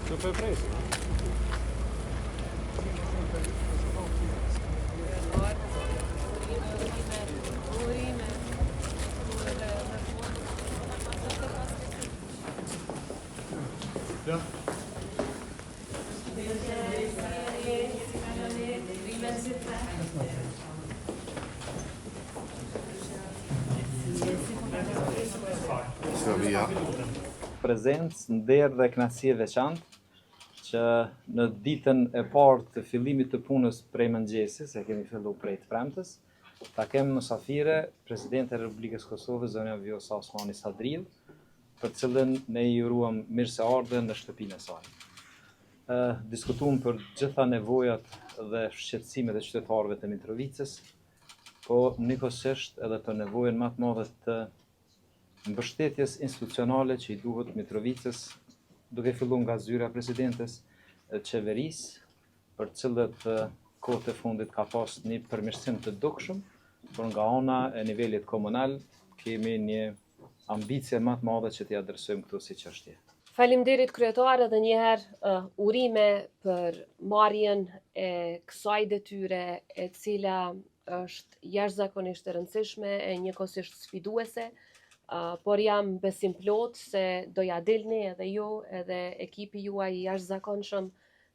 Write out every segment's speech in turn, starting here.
Super preso, no? Ja. Prezencë, nder dhe kënaqësi e veçantë që në ditën e parë të fillimit të punës prej mëngjesit, se kemi filluar prej të premtës, ta kemë mysafire Presidente e Republikës Kosovës, zonja Vjosa Osmani Sadriu, për cilën ne i uruam mirëseardhje në shtëpinë e saj. Diskutuam për gjitha nevojat dhe shqetësimet e qytetarëve të Mitrovicës, po njëkohësisht edhe për nevojën më të madhe të mbështetjes institucionale që i duhet Mitrovicës, duke filluar nga zyra e presidentes, qeverisë, për cilët kohët e fundit ka pas një përmirësim të dukshëm, por nga ana e nivelit komunal kemi një ambicie më të madhe që t'i adresojmë këtu si çështje. Faleminderit kryetare dhe njëherë urime për marrjen e kësaj detyre e cila është jashtëzakonisht e rëndësishme e njëkohësisht sfiduese, por jam besim plot se do ja dilni edhe ju edhe ekipi juaj i jashtëzakonshëm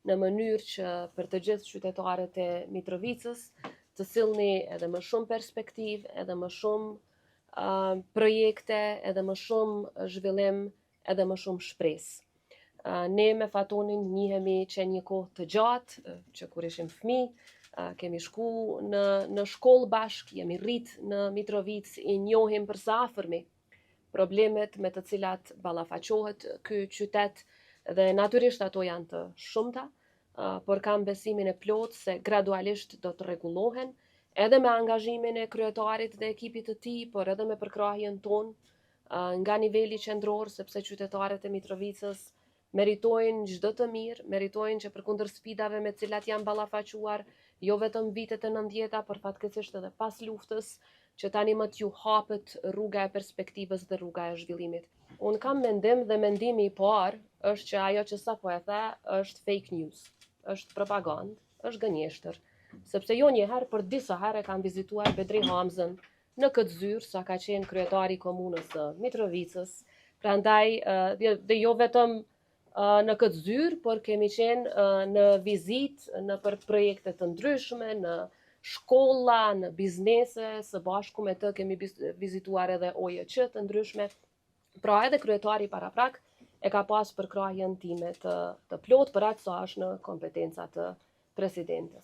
në mënyrë që për të gjithë qytetarët e Mitrovicës të sillni edhe më shumë perspektivë, edhe më shumë projekte, edhe më shumë zhvillim, edhe më shumë shpresë. Ne me Fatonin njihemi që një kohë të gjatë, që kur ishim fëmijë, kemi shku në shkollë bashkë, jemi rrit në Mitrovicë, i njohim përsa afërmi problemet me të cilat ballafaqohet ky qytet dhe natyrisht ato janë të shumta, por kam besimin e plot se gradualisht do të rregullohen, edhe me angazhimin e kryetarit dhe ekipit të tij, por edhe me përkrahjen tonë nga niveli qendror, sepse qytetarët e Mitrovicës meritojnë çdo të mirë, meritojnë që përkundër sfidave me të cilat janë ballafaquar, jo vetëm vitet e 90-ta, por fatkeqësisht edhe pas luftës, që tani më t'ju hapet rruga e perspektivës dhe rruga e zhvillimit. Unë kam mendim dhe mendimi i parë është që ajo që sapo e the është fake news, është propagandë, është gënjeshtër, sepse jo një herë, por disa herë kam vizituar Bedri Hamzën në këtë zyrë, sa ka qenë kryetari i komunës së Mitrovicës, prandaj dhe jo vetëm në këtë zyrë, por kemi qenë në vizitë në për projekte të ndryshme, në shkolla, në biznese, së bashku me të kemi vizituar edhe OJQ të ndryshme, pra edhe kryetari paraprak e ka pas përkrahjen time të plot për aq sa është në kompetencat të presidentes.